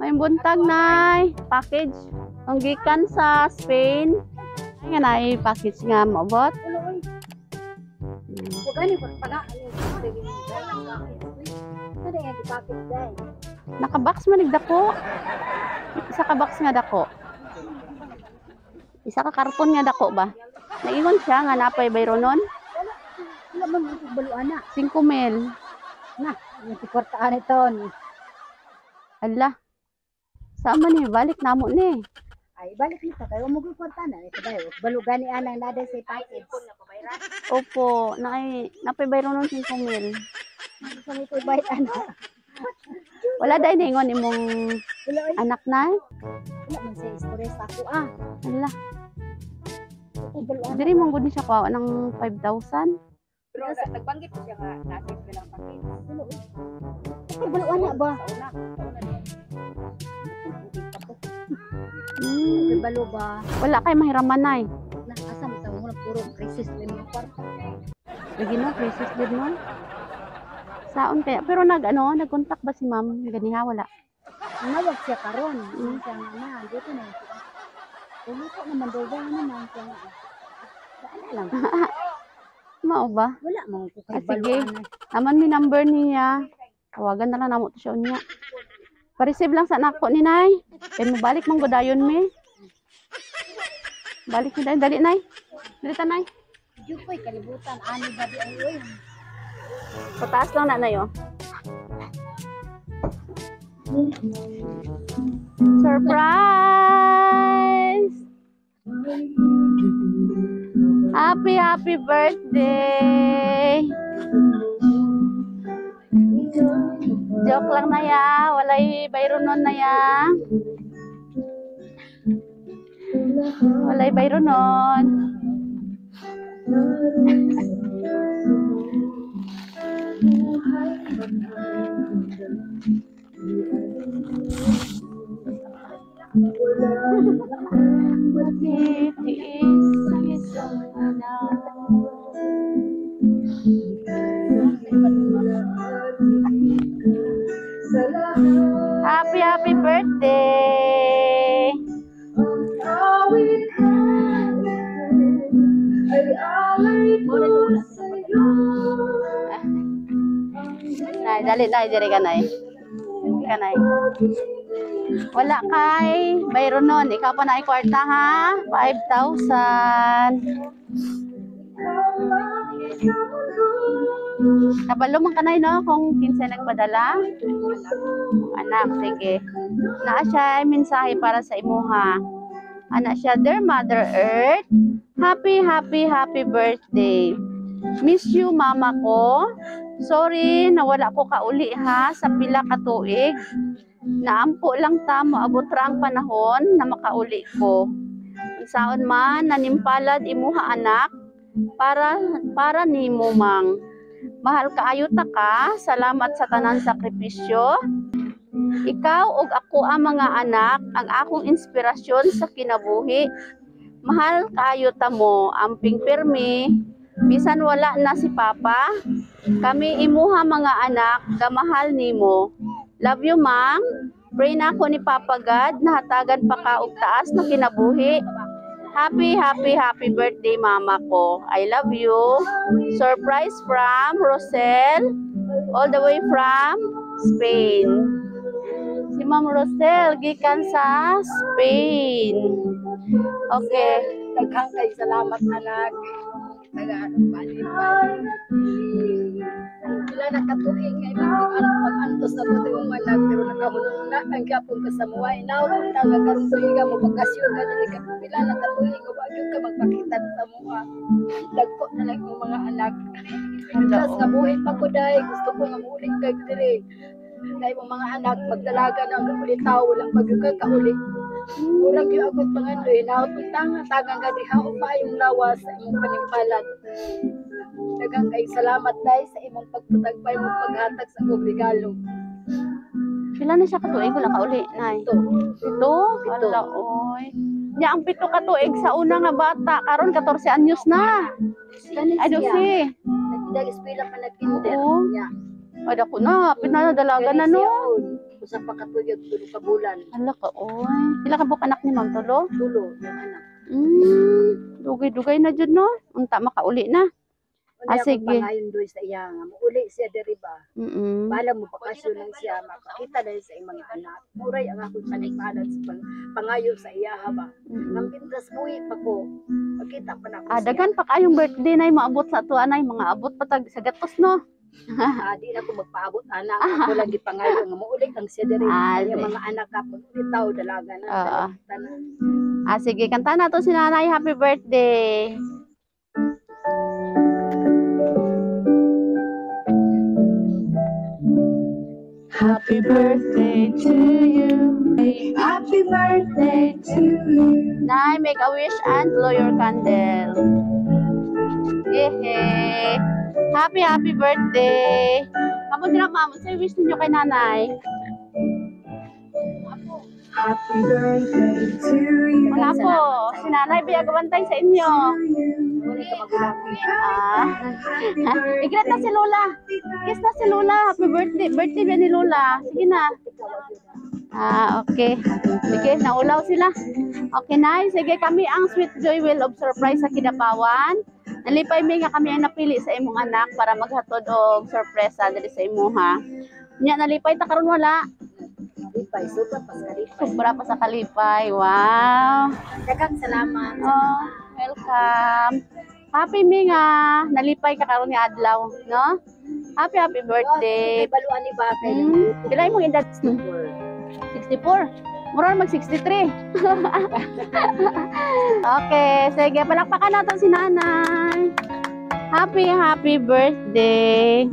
May buntag nay, package ang gikan sa Spain. Ay nga nay package nga maabot. Naka-box man nagdako. Isa ka box nga dako. Isa ka karton nga dako ba? Naingon siya nga napay bayro nun. Wala man mo baluan na. 5,000. Na, yung tikwartaan ito. Ala. Sama ni balik namo ni. Ay, balik nito. Kayo mo kwartaan na. Ito dayo. Balugani anang nada sa package. Opo, napay bayro nun 5,000. Sa may bayad ana. Wala dai ningon imong anak na. Wala man sa stress ako Ala. Baluan. Diri mong gud ni siya kuha ng 5,000. Pero nagbanggit ko siya nga nasip ka lang package. Ay, baluan na ba? Ay, balo ba? Wala kay mahiraman nay. Asa mo sa mga puro crisis din mo kwarta. Lagi no, crisis din mo. Saon kaya? Pero nagkontak ba si ma'am? Ganiha wala. Nawag siya karon. Siya nga dito na siya. Uluto naman daw naman siya nga. Saan lang? Mao ba? Wala mo ko kay Sige. baluan. Aman mi number niya. Tawagan na lang namo to siya unya. Pa-receive lang sa nako ni nay. Kay mo balik mong godayon mi. Balik ni dayon dali nay. Dali ta nay. Diyo ko'y kalibutan. Ani ba di ang uy? Pataas lang na nayo. Surprise! Happy birthday! Joke lang na ya, walay bayro nun na ya. Walay bayro nun. Matitiis ang isang anak. Happy birthday! Nay, dali ka nay. Wala kay bayro nun. Ikaw pa na kwarta ha? 5,000. Kabalo man kanay no kung kinsa nagpadala. Anak, sige. Naa siya ay mensahe para sa imuha. Anak siya, dear Mother Earth, happy birthday. Miss you mama ko. Sorry nawala ko kauli ha sa pila ka tuig. Naampo lang ta moabot ra ang panahon na makauli ko. Unsaon man nanimpalad imuha anak para nimo mang. Mahal kaayo ta ka. Salamat sa tanan sakripisyo. Ikaw ug ako ang mga anak ang akong inspirasyon sa kinabuhi. Mahal kaayo ta mo, amping pirmi. Bisan wala na si Papa, kami imuha mga anak, gamahal nimo. Love you, Ma'am. Pray na ako ni Papa God na hatagan pa ka og taas na kinabuhi. Happy birthday, Mama ko. I love you. Surprise from Rosel, all the way from Spain. Si Ma'am Rosel, gikan sa Spain. Okay. Daghang kay salamat anak. Sila nakatuing kay mag-antos na buti mong anak pero nakahulong na ang gyapon ka sa muway now taga karong tuiga mo bakasyon ka dili ka pila nakatuing o wag ka magpakita sa muha dagko na lang yung mga anak tas nga buhay pa ko dai gusto ko nga muulit kag diri kay mo mga anak magdalaga na ang ulit tao walang pagyugag ka ulit. Murag yung agad pangandoy na tagang gadiha o pa yung lawas sa imong panimpalat. Dagang kay salamat dahil sa imong pagputagpay mong paghatag sa akong regalo. Pila na siya katuig wala ka uli, nay? Ito? Ala, oy. Nya ang 7 ka tuig sa una nga bata, karon 14 anyos na. Ay, dosi. Nagdag espila pa nagkinder Oo. niya. Ay, dako na, pinadalaga na no. Usa pa ka tuig tulo ka bulan. Hala ka, oy. Pila ka buk anak ni Ma'am Tulo? Tulo yung anak. Dugay-dugay na jud no. Unta makauli na. Wala sige. Pangayon doy sa iya nga muuli siya diri ba. Bala mo bakasyon lang siya makakita dahil sa imong mga anak. Muray ang akong sanigpanan sa pangayo sa iya ba. Nang pintas buhi pa ko. Makita pa na ko. Dagan pa kayong birthday na maabot sa ato anay mga abot patag sa gatos no. Di na ko magpaabot anak. Ako lang gipangayo nga muuli ang siya diri. Yung mga anak ka pag itaw dalaga na. Tanan. Sige, kanta na to si nanay. Happy birthday. Happy birthday to you. Happy birthday to you. Nay, make a wish and blow your candle. Yehey. Happy birthday. Kamu sila ma'am, say wish ninyo kay nanay. Happy birthday to you. Wala po. Si nanay, biyagawantay sa inyo. Igret na si Lola. Kiss na si Lola. Happy birthday. Birthday ba ni Lola? Sige na. Okay. Sige, naulaw sila. Okay, nice. Sige, kami ang Sweet Joy Will of Surprise sa Kidapawan. Nalipay may nga kami ang napili sa imong anak para maghatod og sorpresa diri sa imuha. Nya nalipay ta karon wala. Kalipay, sobra pa sa kalipay. Sobra pa sa kalipay. Wow. Daghang salamat. Oh, welcome. Happy mi nga nalipay ka karon ni adlaw, no? Happy birthday. May baluan ni Batay. Pila imong edad? 64. Mura mag 63. Okay, sige palakpakan natin si nanay. Happy birthday.